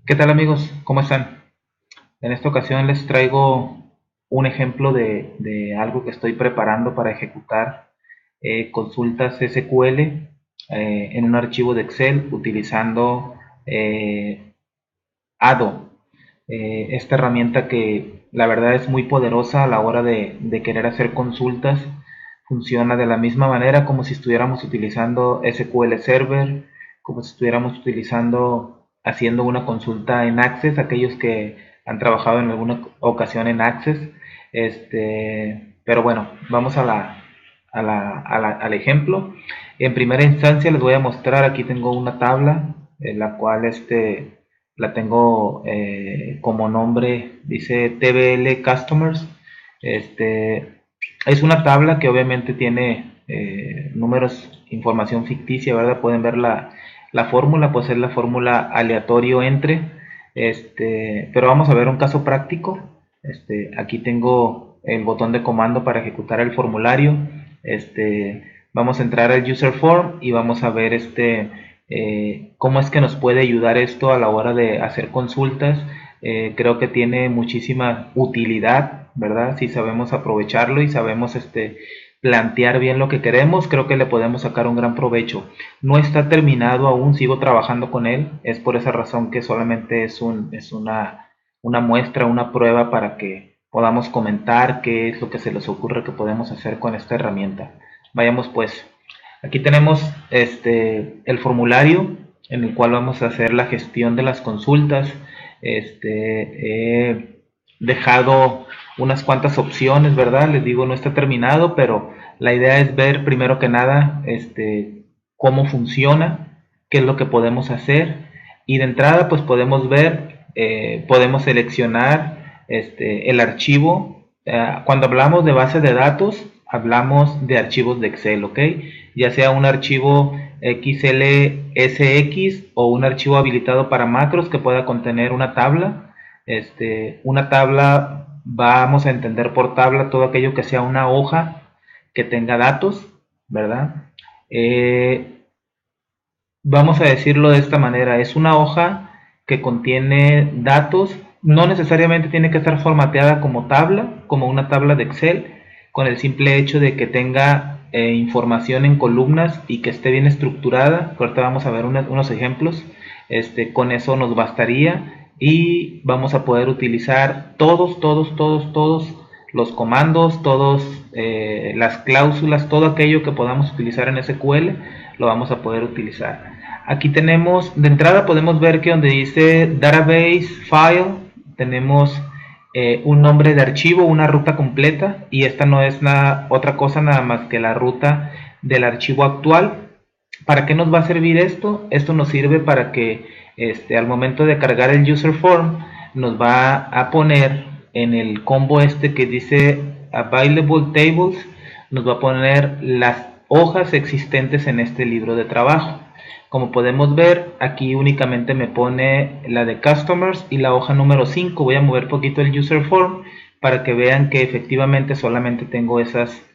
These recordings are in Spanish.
¿Qué tal amigos? ¿Cómo están? En esta ocasión les traigo un ejemplo de algo que estoy preparando para ejecutar consultas SQL en un archivo de Excel utilizando ADO. Esta herramienta que la verdad es muy poderosa a la hora de querer hacer consultas. Funciona de la misma manera como si estuviéramos utilizando SQL Server, como si estuviéramos haciendo una consulta en Access, aquellos que han trabajado en alguna ocasión en Access. Pero bueno, vamos al ejemplo. En primera instancia les voy a mostrar, aquí tengo una tabla, en la cual la tengo como nombre, dice TBL Customers. Es una tabla que obviamente tiene números, información ficticia, ¿verdad? Pueden ver la fórmula, pues es la fórmula aleatorio entre. Pero vamos a ver un caso práctico. Aquí tengo el botón de comando para ejecutar el formulario. Vamos a entrar al user form y vamos a ver cómo es que nos puede ayudar esto a la hora de hacer consultas. Creo que tiene muchísima utilidad, ¿verdad? Si sabemos aprovecharlo y sabemos plantear bien lo que queremos, creo que le podemos sacar un gran provecho. No está terminado aún, sigo trabajando con él, es por esa razón que solamente es una muestra, una prueba para que podamos comentar qué es lo que se les ocurre que podemos hacer con esta herramienta. Vayamos pues. Aquí tenemos el formulario en el cual vamos a hacer la gestión de las consultas. He dejado unas cuantas opciones, ¿verdad? Les digo, no está terminado, pero la idea es ver primero que nada cómo funciona, qué es lo que podemos hacer. Y de entrada, pues podemos ver, podemos seleccionar el archivo. Cuando hablamos de base de datos, hablamos de archivos de Excel, ¿ok? Ya sea un archivo XLSX o un archivo habilitado para macros que pueda contener una tabla. Una tabla, vamos a entender por tabla todo aquello que sea una hoja que tenga datos, ¿verdad? Vamos a decirlo de esta manera, es una hoja que contiene datos, no necesariamente tiene que estar formateada como tabla, como una tabla de Excel, con el simple hecho de que tenga información en columnas y que esté bien estructurada. Ahorita vamos a ver unos ejemplos. Con eso nos bastaría y vamos a poder utilizar todos los comandos, las cláusulas, todo aquello que podamos utilizar en SQL, lo vamos a poder utilizar. Aquí tenemos, de entrada podemos ver que donde dice Database File, tenemos un nombre de archivo, una ruta completa, y esta no es otra cosa nada más que la ruta del archivo actual. ¿Para qué nos va a servir esto? Esto nos sirve para que al momento de cargar el user form nos va a poner en el combo que dice Available Tables, nos va a poner las hojas existentes en este libro de trabajo. Como podemos ver, aquí únicamente me pone la de Customers y la hoja número 5. Voy a mover poquito el user form para que vean que efectivamente solamente tengo esas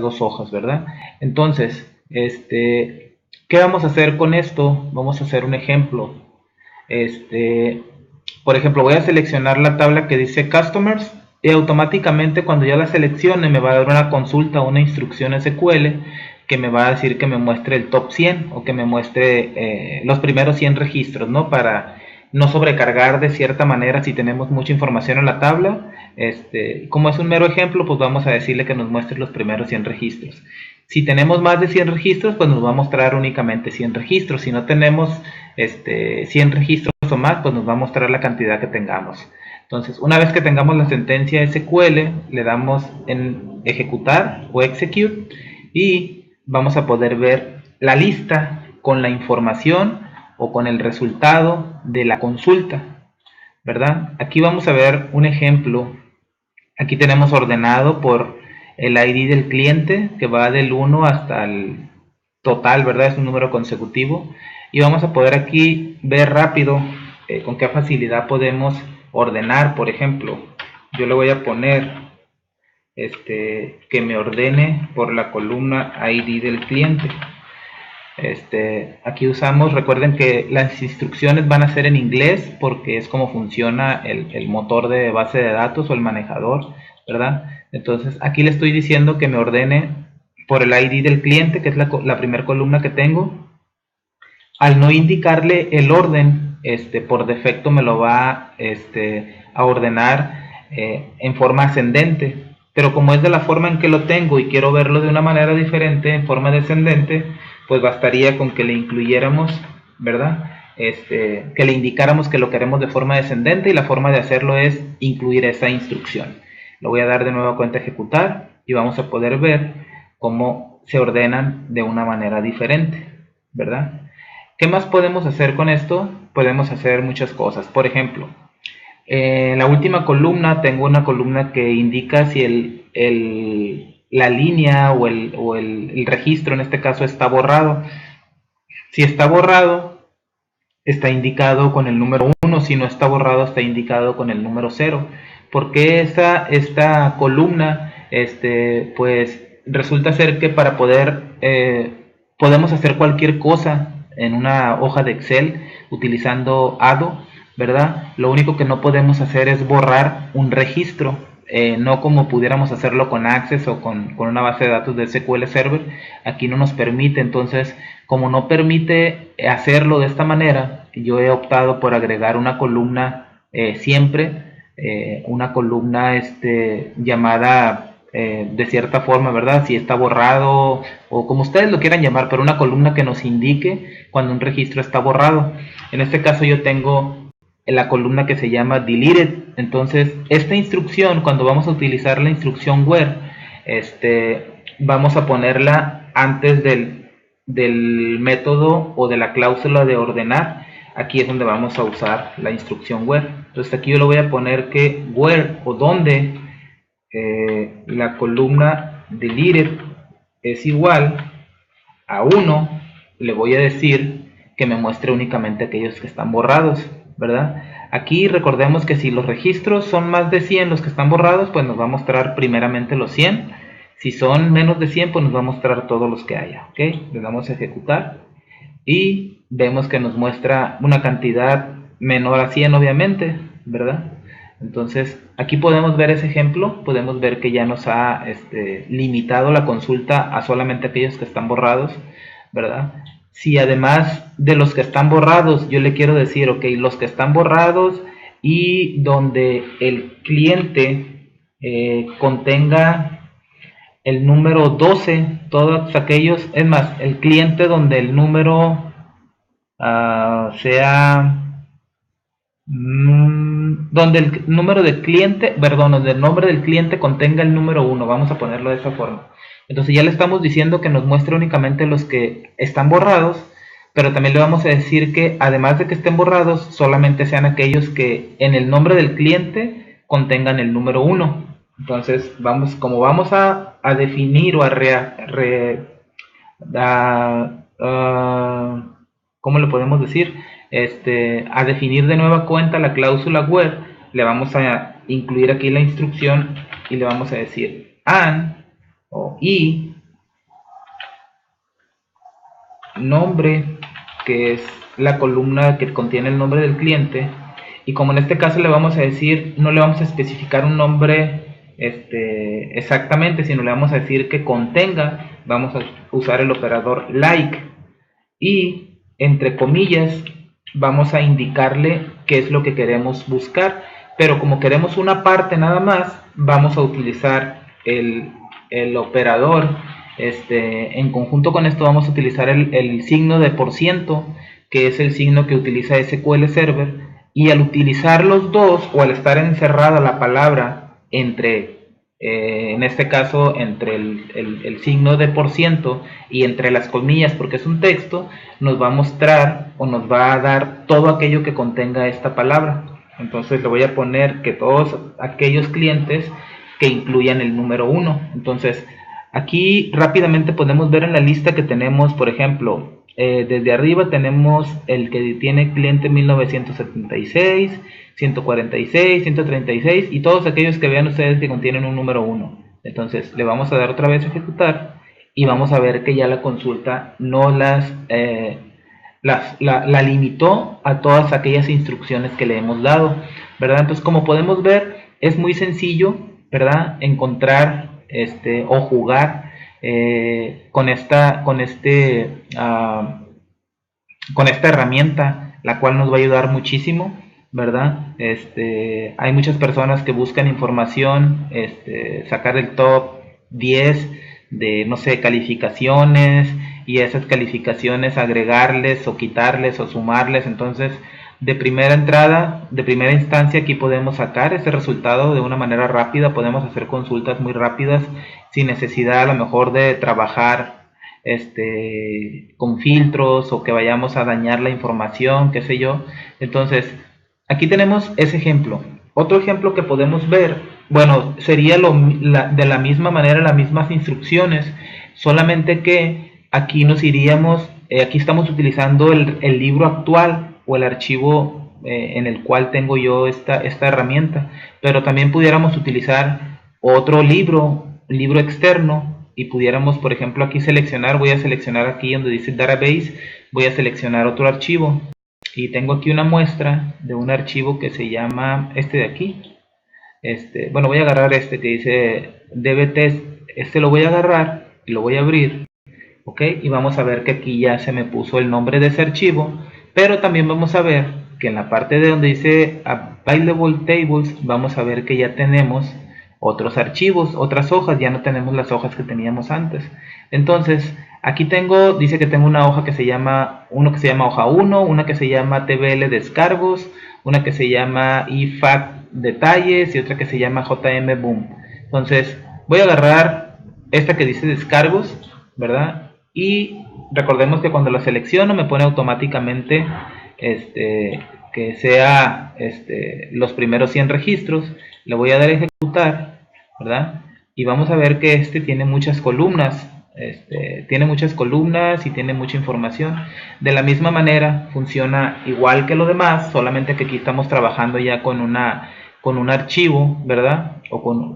dos hojas, ¿verdad? Entonces, ¿qué vamos a hacer con esto? Vamos a hacer un ejemplo. Este, por ejemplo, voy a seleccionar la tabla que dice Customers y automáticamente cuando ya la seleccione me va a dar una consulta, una instrucción SQL que me va a decir que me muestre el top 100 o que me muestre los primeros 100 registros, ¿no? Para no sobrecargar de cierta manera si tenemos mucha información en la tabla. Como es un mero ejemplo, pues vamos a decirle que nos muestre los primeros 100 registros. Si tenemos más de 100 registros, pues nos va a mostrar únicamente 100 registros. Si no tenemos 100 registros o más, pues nos va a mostrar la cantidad que tengamos. Entonces, una vez que tengamos la sentencia SQL, le damos en ejecutar o execute y vamos a poder ver la lista con la información o con el resultado de la consulta, ¿verdad? Aquí vamos a ver un ejemplo. Aquí tenemos ordenado por el ID del cliente, que va del 1 hasta el total, ¿verdad? Es un número consecutivo. Y vamos a poder aquí ver rápido con qué facilidad podemos ordenar. Por ejemplo, yo le voy a poner que me ordene por la columna ID del cliente. Aquí usamos, recuerden que las instrucciones van a ser en inglés porque es como funciona el motor de base de datos o el manejador, ¿verdad? Entonces aquí le estoy diciendo que me ordene por el ID del cliente, que es la primera columna que tengo. Al no indicarle el orden, por defecto me lo va a ordenar en forma ascendente. Pero como es de la forma en que lo tengo y quiero verlo de una manera diferente, en forma descendente, pues bastaría con que le incluyéramos, ¿verdad? Que le indicáramos que lo queremos de forma descendente, y la forma de hacerlo es incluir esa instrucción. Lo voy a dar de nuevo a cuenta ejecutar y vamos a poder ver cómo se ordenan de una manera diferente, ¿verdad? ¿Qué más podemos hacer con esto? Podemos hacer muchas cosas. Por ejemplo, en la última columna tengo una columna que indica si la línea o el registro en este caso está borrado. Si está borrado, está indicado con el número 1. Si no está borrado, está indicado con el número 0. ¿Por qué esta columna? Pues resulta ser que para podemos hacer cualquier cosa en una hoja de Excel utilizando ADO, ¿verdad? Lo único que no podemos hacer es borrar un registro, no como pudiéramos hacerlo con Access o con una base de datos de SQL Server. Aquí no nos permite. Entonces, como no permite hacerlo de esta manera, yo he optado por agregar una columna siempre, una columna llamada de cierta forma, ¿verdad? Si está borrado o como ustedes lo quieran llamar, pero una columna que nos indique cuando un registro está borrado. En este caso yo tengo la columna que se llama deleted. Entonces esta instrucción, cuando vamos a utilizar la instrucción where, vamos a ponerla antes del método o de la cláusula de ordenar. Aquí es donde vamos a usar la instrucción where. Entonces aquí yo le voy a poner que where o donde la columna deleted es igual a 1, le voy a decir que me muestre únicamente aquellos que están borrados, ¿verdad? Aquí recordemos que si los registros son más de 100 los que están borrados, pues nos va a mostrar primeramente los 100. Si son menos de 100, pues nos va a mostrar todos los que haya, ¿ok? Le damos a ejecutar y vemos que nos muestra una cantidad menor a 100, obviamente, ¿verdad? Entonces aquí podemos ver ese ejemplo, podemos ver que ya nos ha limitado la consulta a solamente aquellos que están borrados, ¿verdad? Si además de los que están borrados yo le quiero decir, ok, los que están borrados y donde el cliente contenga el número 12, todos aquellos, es más, el cliente donde el número sea donde el número del cliente, perdón, donde el nombre del cliente contenga el número 1, vamos a ponerlo de esa forma. Entonces ya le estamos diciendo que nos muestre únicamente los que están borrados, pero también le vamos a decir que además de que estén borrados, solamente sean aquellos que en el nombre del cliente contengan el número 1. Entonces como vamos a definir o ¿cómo le podemos decir? A definir de nueva cuenta la cláusula where, le vamos a incluir aquí la instrucción y le vamos a decir and o y nombre, que es la columna que contiene el nombre del cliente, y como en este caso le vamos a decir, no le vamos a especificar un nombre exactamente, sino le vamos a decir que contenga, vamos a usar el operador like, y entre comillas vamos a indicarle qué es lo que queremos buscar, pero como queremos una parte nada más, vamos a utilizar el operador. En conjunto con esto vamos a utilizar el signo de %, que es el signo que utiliza SQL Server, y al utilizar los dos o al estar encerrada la palabra entre en este caso entre el signo de % y entre las comillas, porque es un texto, nos va a mostrar o nos va a dar todo aquello que contenga esta palabra. Entonces le voy a poner que todos aquellos clientes que incluyan el número 1. Entonces aquí rápidamente podemos ver en la lista que tenemos, por ejemplo, desde arriba tenemos el que tiene cliente 1976, 146, 136 y todos aquellos que vean ustedes que contienen un número 1. Entonces le vamos a dar otra vez a ejecutar y vamos a ver que ya la consulta no la limitó a todas aquellas instrucciones que le hemos dado, ¿verdad? Entonces, como podemos ver, es muy sencillo, ¿verdad? Encontrar o jugar con esta herramienta, la cual nos va a ayudar muchísimo, ¿verdad? Hay muchas personas que buscan información, sacar el top 10 de, no sé, calificaciones, y a esas calificaciones agregarles o quitarles o sumarles. Entonces, de primera entrada, de primera instancia, aquí podemos sacar ese resultado de una manera rápida, podemos hacer consultas muy rápidas sin necesidad a lo mejor de trabajar con filtros o que vayamos a dañar la información, qué sé yo. Entonces, aquí tenemos ese ejemplo. Otro ejemplo que podemos ver, bueno, sería de la misma manera, las mismas instrucciones, solamente que aquí nos iríamos, aquí estamos utilizando el libro actual o el archivo en el cual tengo yo esta herramienta, pero también pudiéramos utilizar otro libro externo, y pudiéramos, por ejemplo, aquí seleccionar, voy a seleccionar aquí donde dice database, voy a seleccionar otro archivo, y tengo aquí una muestra de un archivo que se llama este de aquí. Bueno, voy a agarrar este que dice dbtest, lo voy a agarrar y lo voy a abrir, ok, y vamos a ver que aquí ya se me puso el nombre de ese archivo, pero también vamos a ver que en la parte de donde dice available tables, vamos a ver que ya tenemos otros archivos, otras hojas, ya no tenemos las hojas que teníamos antes. Entonces, aquí dice que tengo una hoja que se llama, hoja 1, una que se llama tbl descargos, una que se llama ifat detalles y otra que se llama jm boom. Entonces, voy a agarrar esta que dice descargos, ¿verdad? Y recordemos que cuando la selecciono me pone automáticamente que sea los primeros 100 registros. Le voy a dar a ejecutar, ¿verdad? Y vamos a ver que tiene muchas columnas, tiene muchas columnas y tiene mucha información. De la misma manera funciona igual que lo demás, solamente que aquí estamos trabajando ya con un archivo, ¿verdad?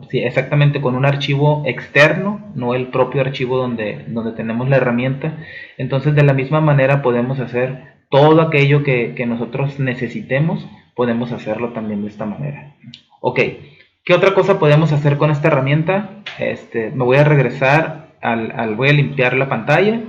Sí, exactamente, con un archivo externo, no el propio archivo donde tenemos la herramienta. Entonces, de la misma manera podemos hacer todo aquello que nosotros necesitemos, podemos hacerlo también de esta manera. Ok, ¿qué otra cosa podemos hacer con esta herramienta? Me voy a regresar voy a limpiar la pantalla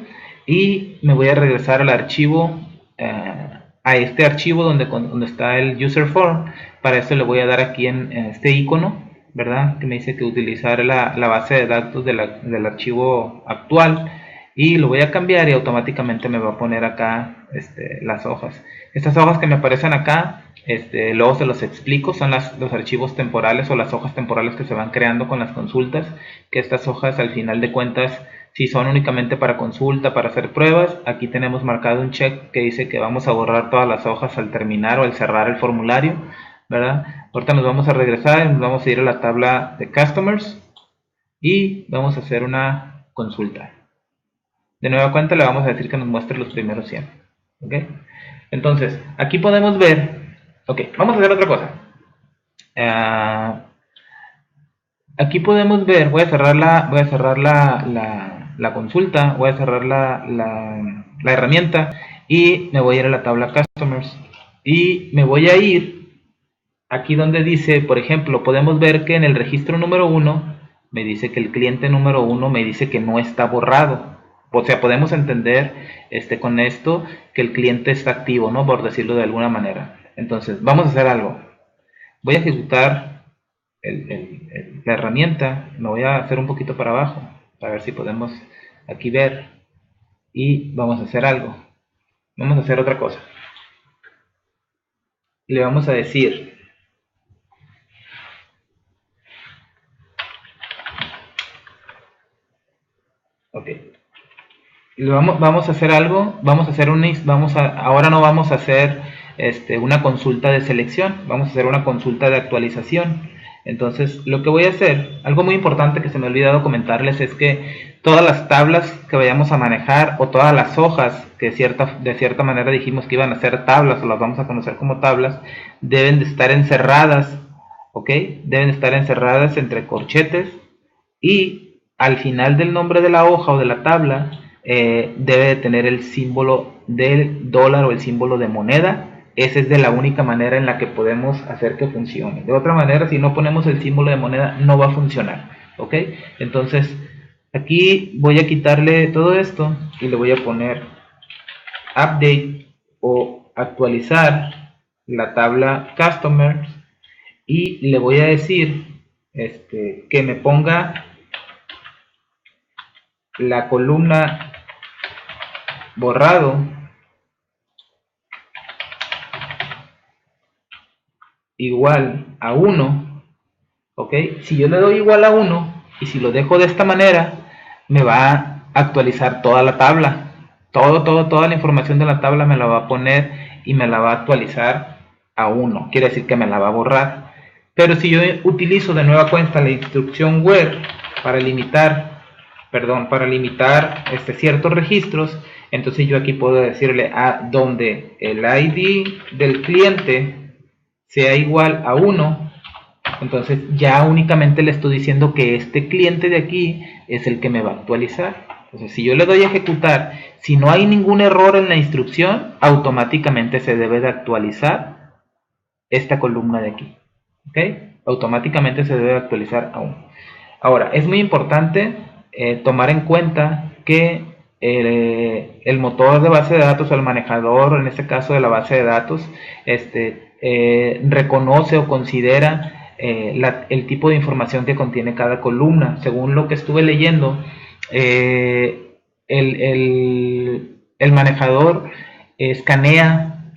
y me voy a regresar al archivo, a este archivo donde está el user form. Para eso le voy a dar aquí en este icono, ¿verdad? Que me dice que utilizar la base de datos del archivo actual, y lo voy a cambiar y automáticamente me va a poner acá las hojas. Estas hojas que me aparecen acá, luego se los explico, son los archivos temporales o las hojas temporales que se van creando con las consultas, que estas hojas al final de cuentas, si son únicamente para consulta, para hacer pruebas, aquí tenemos marcado un check que dice que vamos a borrar todas las hojas al terminar o al cerrar el formulario, ¿verdad? Ahorita nos vamos a regresar y nos vamos a ir a la tabla de customers y vamos a hacer una consulta. De nueva cuenta le vamos a decir que nos muestre los primeros 100. ¿Ok? Entonces, aquí podemos ver. Ok, vamos a hacer otra cosa. Aquí podemos ver, voy a cerrar la consulta, voy a cerrar la herramienta y me voy a ir a la tabla Customers. Y me voy a ir aquí donde dice, por ejemplo, podemos ver que en el registro número 1 me dice que el cliente número 1 me dice que no está borrado. O sea, podemos entender con esto que el cliente está activo, ¿no? Por decirlo de alguna manera. Entonces, vamos a hacer algo. Voy a ejecutar la herramienta, me voy a hacer un poquito para abajo, para ver si podemos aquí ver, y vamos a hacer algo. Vamos a hacer otra cosa. Le vamos a decir, ok, vamos a hacer algo, ahora no vamos a hacer una consulta de selección, vamos a hacer una consulta de actualización. Entonces, lo que voy a hacer, algo muy importante que se me ha olvidado comentarles, es que todas las tablas que vayamos a manejar, o todas las hojas que de cierta manera dijimos que iban a ser tablas, o las vamos a conocer como tablas, deben de estar encerradas, ¿ok? Deben estar encerradas entre corchetes, y al final del nombre de la hoja o de la tabla debe de tener el símbolo del dólar o el símbolo de moneda. Esa es de la única manera en la que podemos hacer que funcione. De otra manera, si no ponemos el símbolo de moneda, no va a funcionar. ¿Ok? Entonces, aquí voy a quitarle todo esto y le voy a poner update o actualizar la tabla customers y le voy a decir que me ponga la columna borrado igual a 1. ¿Ok? Si yo le doy igual a 1 y si lo dejo de esta manera, me va a actualizar toda la tabla. Toda la información de la tabla me la va a poner y me la va a actualizar a 1. Quiere decir que me la va a borrar. Pero si yo utilizo de nueva cuenta la instrucción where para limitar, ciertos registros, entonces yo aquí puedo decirle a donde el ID del cliente sea igual a 1, entonces ya únicamente le estoy diciendo que este cliente de aquí es el que me va a actualizar. Entonces si yo le doy a ejecutar, si no hay ningún error en la instrucción, automáticamente se debe de actualizar esta columna de aquí. ¿Ok? Automáticamente se debe de actualizar a 1. Ahora, es muy importante tomar en cuenta que el motor de base de datos o el manejador, en este caso de la base de datos, reconoce o considera el tipo de información que contiene cada columna. Según lo que estuve leyendo, el manejador escanea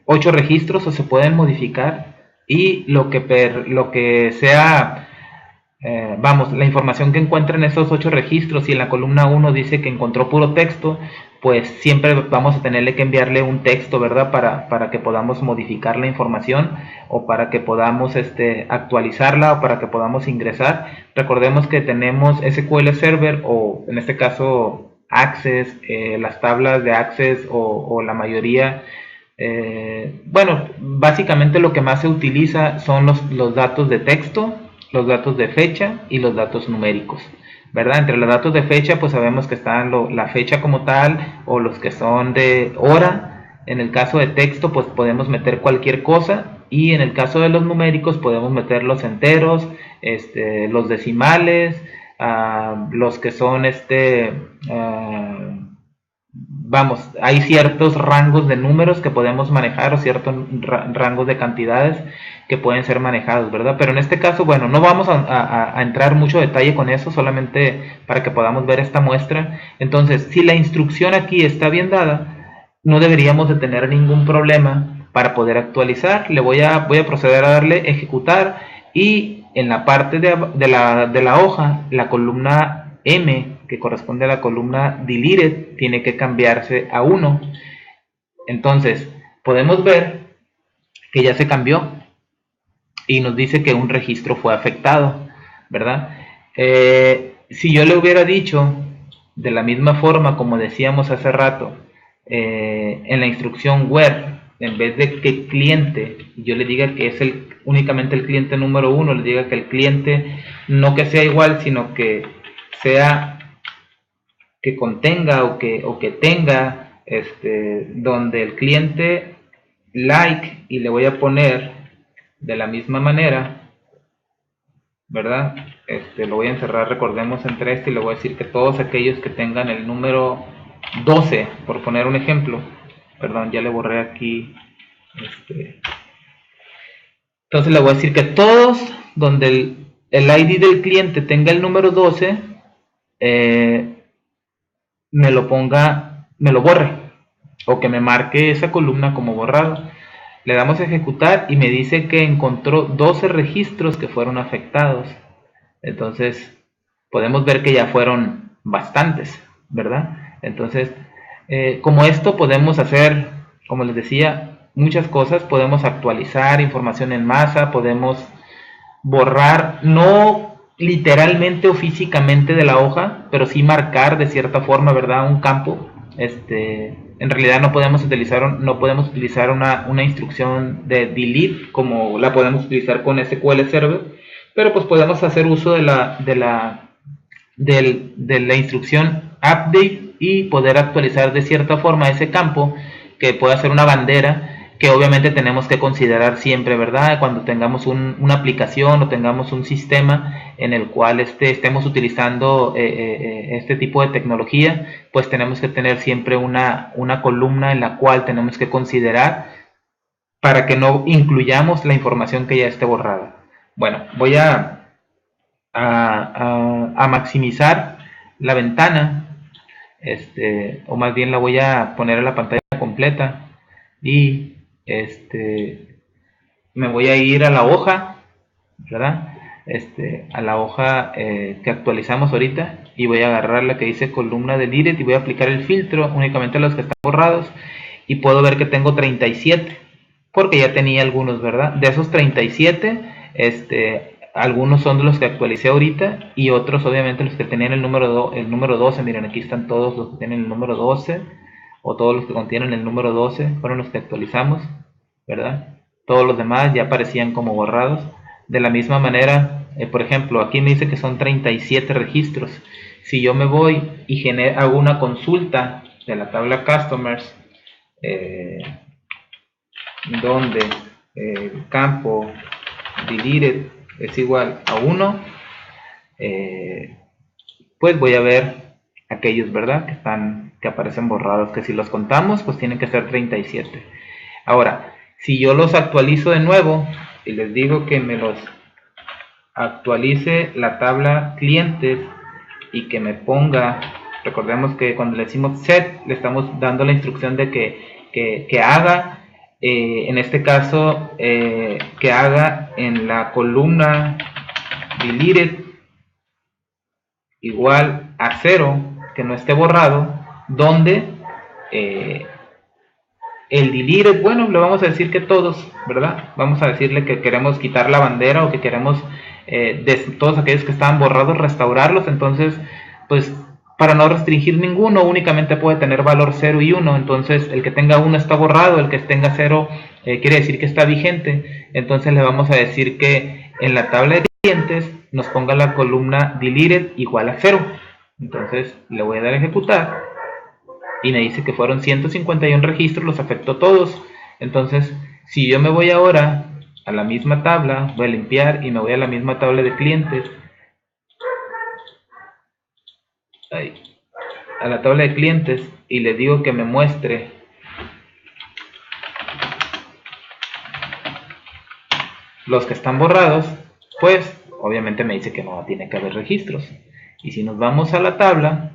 8 registros o se pueden modificar y lo que sea la información que encuentra en esos 8 registros y en la columna 1 dice que encontró puro texto, pues siempre vamos a tenerle que enviarle un texto, ¿verdad? Para que podamos modificar la información o para que podamos actualizarla o para que podamos ingresar. Recordemos que tenemos SQL Server o en este caso Access, las tablas de Access o la mayoría. Básicamente lo que más se utiliza son los datos de texto, los datos de fecha y los datos numéricos, ¿verdad? Entre los datos de fecha pues sabemos que están la fecha como tal o los que son de hora. En el caso de texto pues podemos meter cualquier cosa y en el caso de los numéricos podemos meter los enteros, los decimales, los que son hay ciertos rangos de números que podemos manejar o ciertos rangos de cantidades que pueden ser manejados, ¿verdad? Pero en este caso, bueno, no vamos a entrar mucho detalle con eso, solamente para que podamos ver esta muestra. Entonces, si la instrucción aquí está bien dada, no deberíamos de tener ningún problema para poder actualizar. Voy a proceder a darle ejecutar y en la parte de la hoja, la columna M, que corresponde a la columna deleted, tiene que cambiarse a 1. Entonces, podemos ver que ya se cambió y nos dice que un registro fue afectado, ¿verdad? Si yo le hubiera dicho de la misma forma como decíamos hace rato, en la instrucción where, en vez de que cliente, yo le diga que es únicamente el cliente número 1, le diga que el cliente no que sea igual, sino que sea que contenga o que tenga donde el cliente like y le voy a poner de la misma manera, ¿verdad? Lo voy a encerrar, recordemos, entre y le voy a decir que todos aquellos que tengan el número 12, por poner un ejemplo, perdón, ya le borré aquí, entonces le voy a decir que todos donde el ID del cliente tenga el número 12, me lo borre o que me marque esa columna como borrado. Le damos a ejecutar y me dice que encontró 12 registros que fueron afectados. Entonces podemos ver que ya fueron bastantes, ¿verdad? Entonces, como esto podemos hacer, como les decía, muchas cosas. Podemos actualizar información en masa, podemos borrar, no literalmente o físicamente de la hoja, pero sí marcar de cierta forma, ¿verdad? Un campo. En realidad no podemos utilizar una instrucción de delete como la podemos utilizar con SQL Server, pero pues podemos hacer uso de de la instrucción update y poder actualizar de cierta forma ese campo que pueda ser una bandera que obviamente tenemos que considerar siempre, ¿verdad? Cuando tengamos una aplicación o tengamos un sistema en el cual estemos utilizando este tipo de tecnología, pues tenemos que tener siempre una columna en la cual tenemos que considerar para que no incluyamos la información que ya esté borrada. Bueno, voy a maximizar la ventana, o más bien la voy a poner a la pantalla completa y me voy a ir a la hoja, ¿verdad? A la hoja que actualizamos ahorita y voy a agarrar la que dice columna deleted y voy a aplicar el filtro únicamente a los que están borrados y puedo ver que tengo 37 porque ya tenía algunos, ¿verdad? De esos 37, algunos son de los que actualicé ahorita y otros obviamente los que tenían el número 12, miren aquí están todos los que tienen el número 12 o todos los que contienen el número 12 fueron los que actualizamos, ¿verdad? Todos los demás ya aparecían como borrados. De la misma manera, por ejemplo, aquí me dice que son 37 registros. Si yo me voy y hago una consulta de la tabla Customers, donde el campo deleted es igual a 1, pues voy a ver aquellos, ¿verdad? Que aparecen borrados, que si los contamos, pues tienen que ser 37. Ahora, si yo los actualizo de nuevo y les digo que me los actualice la tabla clientes y que me ponga, recordemos que cuando le decimos set, le estamos dando la instrucción de que haga, en este caso, que haga en la columna deleted igual a 0, que no esté borrado, donde el deleted, bueno, le vamos a decir que todos, ¿verdad? Vamos a decirle que queremos quitar la bandera o que queremos de todos aquellos que estaban borrados restaurarlos. Entonces, pues para no restringir ninguno, únicamente puede tener valor 0 y 1. Entonces, el que tenga 1 está borrado, el que tenga 0 quiere decir que está vigente. Entonces, le vamos a decir que en la tabla de clientes nos ponga la columna deleted igual a 0. Entonces, le voy a dar a ejecutar y me dice que fueron 151 registros, los afectó todos. Entonces, si yo me voy ahora a la misma tabla, voy a limpiar y me voy a la misma tabla de clientes, a la tabla de clientes, y le digo que me muestre los que están borrados, pues obviamente me dice que no tiene que haber registros. Y si nos vamos a la tabla,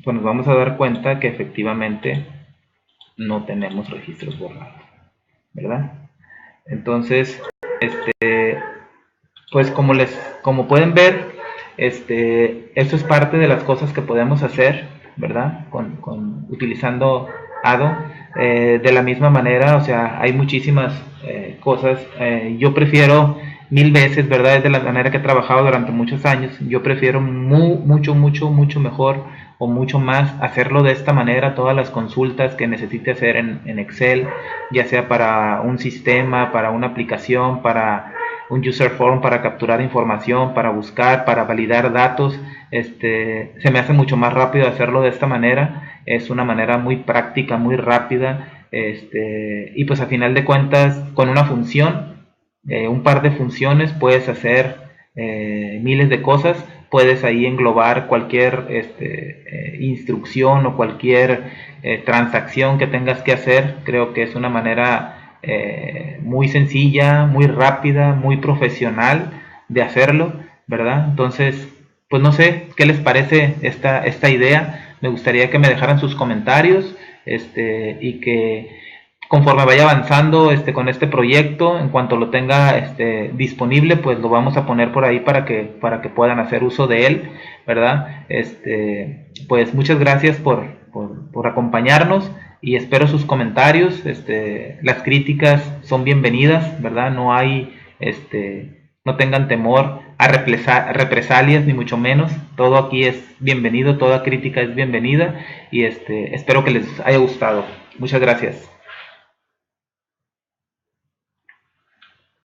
pues nos vamos a dar cuenta que efectivamente no tenemos registros borrados, ¿verdad? Entonces, pues como pueden ver, esto es parte de las cosas que podemos hacer, ¿verdad? Utilizando ADO. De la misma manera, o sea, hay muchísimas cosas. Yo prefiero 1000 veces, ¿verdad? Es de la manera que he trabajado durante muchos años. Yo prefiero mucho mejor o mucho más hacerlo de esta manera, todas las consultas que necesite hacer en Excel, ya sea para un sistema, para una aplicación, para un user form, para capturar información, para buscar, para validar datos. Se me hace mucho más rápido hacerlo de esta manera. Es una manera muy práctica, muy rápida, y pues a final de cuentas con una función, un par de funciones, puedes hacer miles de cosas. Puedes ahí englobar cualquier instrucción o cualquier transacción que tengas que hacer. Creo que es una manera muy sencilla, muy rápida, muy profesional de hacerlo, ¿verdad? Entonces, pues no sé qué les parece esta idea. Me gustaría que me dejaran sus comentarios, y que conforme vaya avanzando con este proyecto, en cuanto lo tenga disponible, pues lo vamos a poner por ahí para que puedan hacer uso de él, ¿verdad? Pues muchas gracias por acompañarnos y espero sus comentarios. Las críticas son bienvenidas, ¿verdad? No tengan temor a represalias, ni mucho menos. Todo aquí es bienvenido, toda crítica es bienvenida y espero que les haya gustado. Muchas gracias.